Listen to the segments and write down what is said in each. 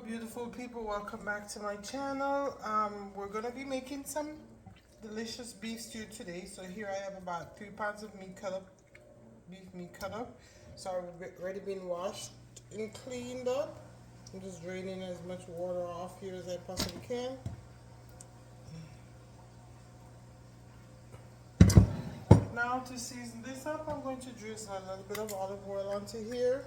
beautiful people, welcome back to my channel. We're gonna be making some delicious beef stew today. So here I have about 3 pounds of meat cut up, beef meat cut up. So I've already been washed and cleaned up. I'm just draining as much water off here as I possibly can. Now to season this up, I'm going to drizzle a little bit of olive oil onto here.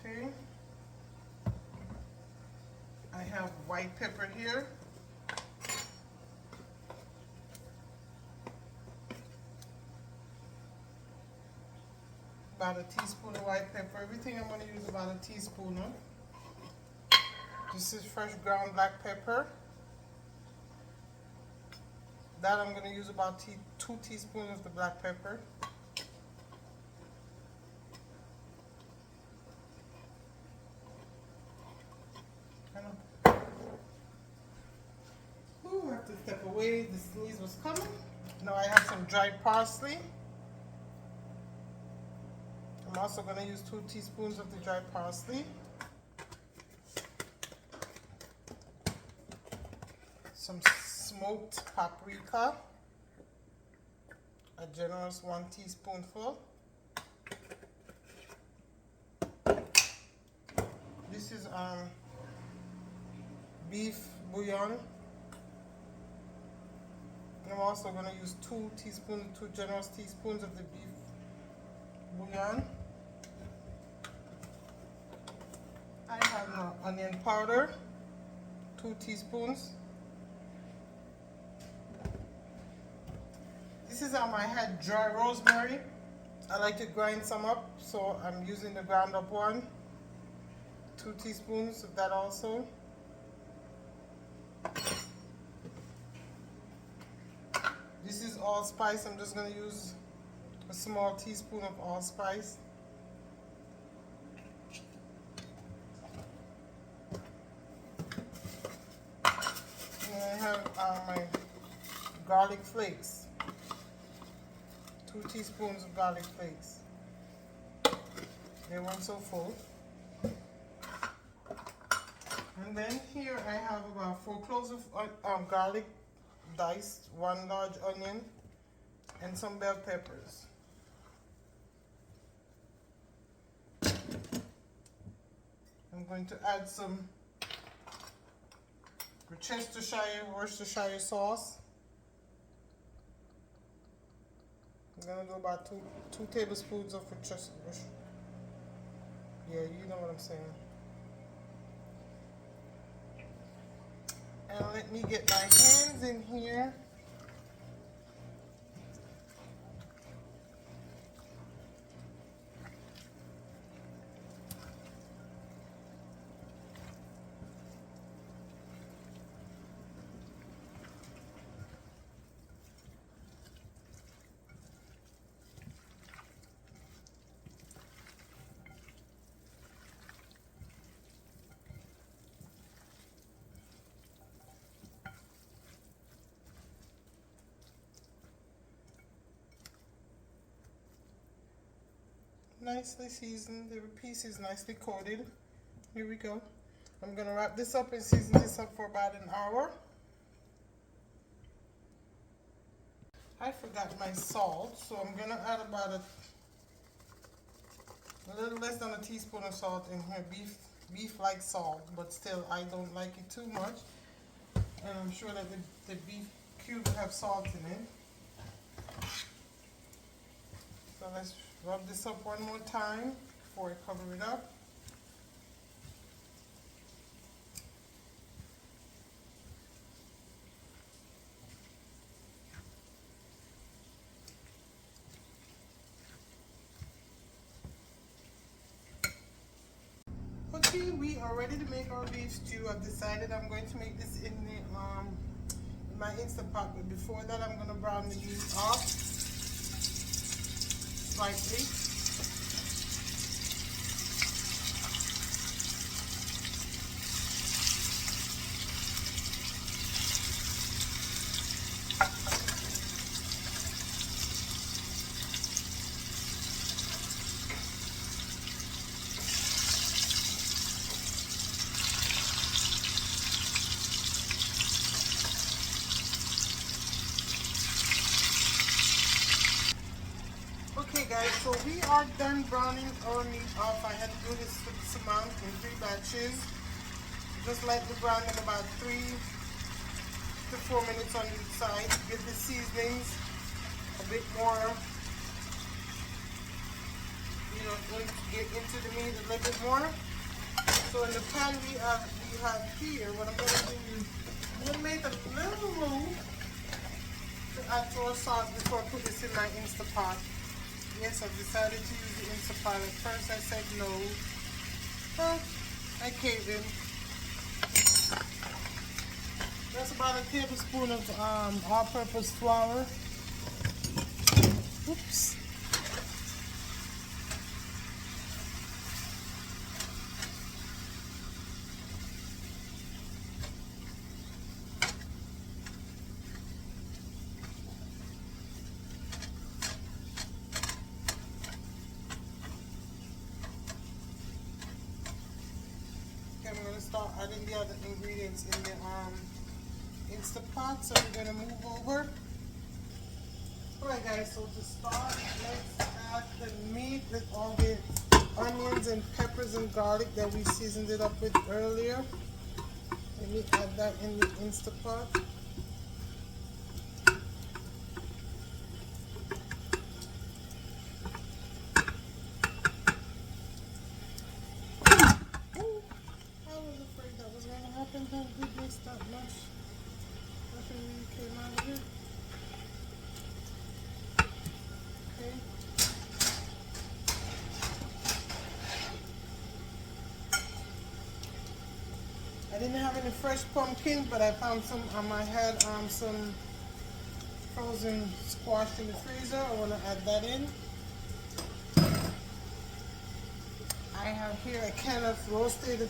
Okay. I have white pepper here. About a teaspoon of white pepper. Everything I'm going to use about a teaspoon of. This is fresh ground black pepper. That I'm going to use about 2 teaspoons of the black pepper. Ooh, I have to step away. The sneeze was coming. Now I have some dried parsley. I'm also going to use 2 teaspoons of the dried parsley. Some smoked paprika, a generous 1 teaspoonful. This is beef bouillon. I'm also going to use 2 generous teaspoons of the beef bouillon. I have onion powder, 2 teaspoons. This is I had dry rosemary. I like to grind some up, so I'm using the ground up one. 2 teaspoons of that also. This is allspice. I'm just going to use a small teaspoon of allspice. And I have my garlic flakes. 2 teaspoons of garlic flakes. They weren't so full. And then here I have about 4 cloves of garlic diced, 1 large onion, and some bell peppers. I'm going to add some Worcestershire sauce. I'm going to do about 2 tablespoons of Worcestershire. Yeah, you know what I'm saying. And let me get my hands in here. Nicely seasoned, the piece is nicely coated. Here we go. I'm going to wrap this up and season this up for about an hour. I forgot my salt, so I'm going to add about a little less than a teaspoon of salt in here. Beef like salt, but still I don't like it too much. And I'm sure that the beef cubes have salt in it. So let's rub this up one more time before I cover it up. Okay, we are ready to make our beef stew. I've decided I'm going to make this in my Instant Pot, but before that I'm going to brown the meat off slightly. So we are done browning our meat off. I had to do this for this amount in 3 batches. Just let the brown in about 3 to 4 minutes on each side. Give the seasonings a bit more, get into the meat a little bit more. So in the pan we have here, what I'm going to do is I'm going to make a little roux to add to our sauce before I put this in my Instapot. Yes, I've decided to use the Instapot. At first I said no, but I caved in. That's about a tablespoon of all-purpose flour. Oops. Okay, I'm going to start adding the other ingredients in the Instapot, so we're going to move over. Alright guys, so to start, let's add the meat with all the onions and peppers and garlic that we seasoned it up with earlier. Let me add that in the Instapot. I was afraid that was going to happen. Thank goodness that much. Nothing really came out of it. Okay. I didn't have any fresh pumpkin, but I found some. I had some frozen squash in the freezer. I want to add that in. I have here a can of roasted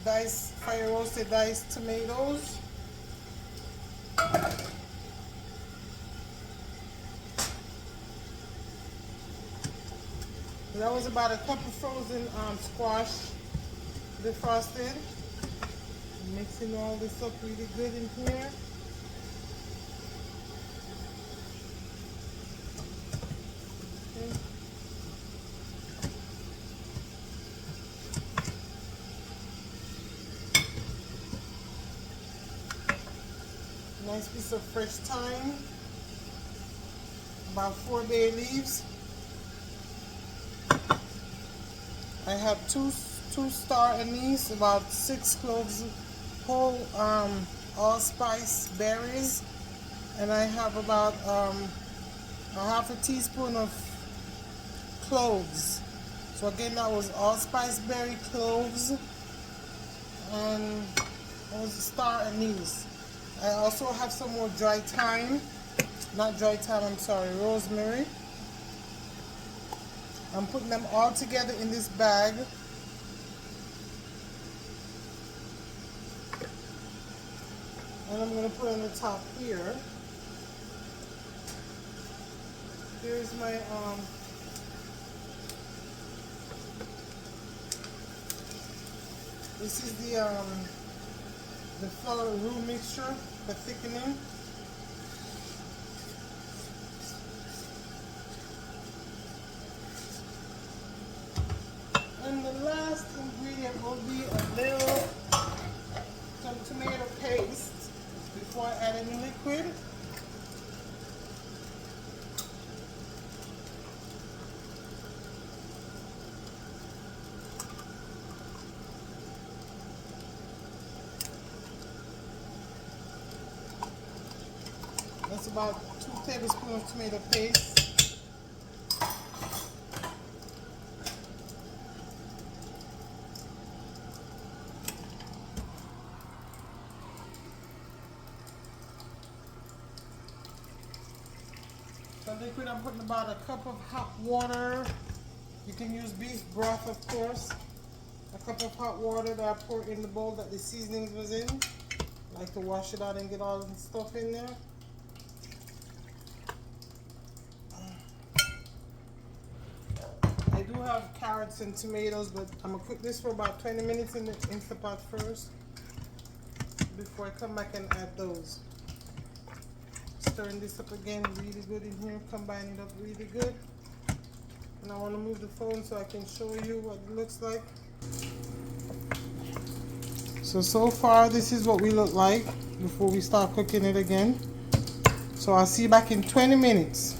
diced, fire roasted diced tomatoes. That was about a cup of frozen squash defrosted. Mixing all this up really good in here. Okay. Nice piece of fresh thyme. About 4 bay leaves. I have two star anise, about 6 cloves, whole allspice berries, and I have about a half a teaspoon of cloves. So again, that was allspice berry, cloves, and it was a star anise. I also have some more dry thyme, not dry thyme, I'm sorry, rosemary. I'm putting them all together in this bag. And I'm going to put on the top here. Here's my this is the flour roux mixture, the thickening. And the last ingredient will be some tomato paste before I add any liquid. That's about 2 tablespoons of tomato paste. The liquid, I'm putting about a cup of hot water. You can use beef broth, of course. A cup of hot water that I poured in the bowl that the seasonings was in. I like to wash it out and get all the stuff in there. I do have carrots and tomatoes, but I'm gonna cook this for about 20 minutes in the Instapot first before I come back and add those. Stir stirring this up again really good in here, combine it up really good. And I want to move the phone so I can show you what it looks like. So far this is what we look like before we start cooking it again. So I'll see you back in 20 minutes.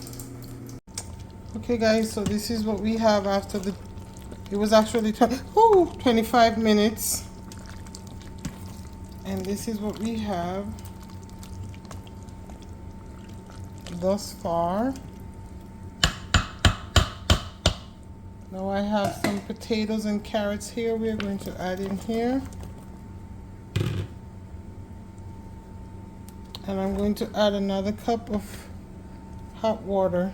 Okay guys, so this is what we have after it was actually 25 minutes. And this is what we have thus far. Now I have some potatoes and carrots here we're going to add in here. And I'm going to add another cup of hot water.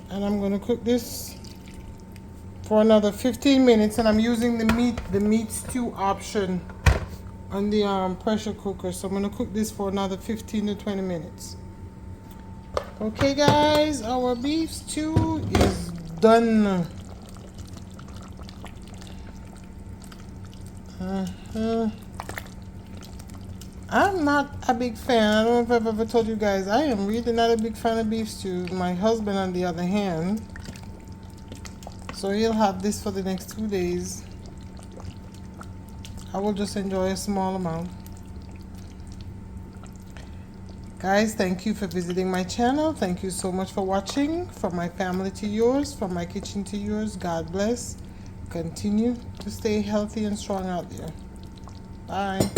And I'm going to cook this for another 15 minutes, and I'm using the meat stew option on the pressure cooker. So I'm going to cook this for another 15 to 20 minutes. Okay guys, our beef stew is done. I'm not a big fan. I don't know if I've ever told you guys, I am really not a big fan of beef stew. My husband, on the other hand, so he'll have this for the next 2 days. I will just enjoy a small amount. Guys, thank you for visiting my channel. Thank you so much for watching. From my family to yours, from my kitchen to yours, God bless. Continue to stay healthy and strong out there. Bye.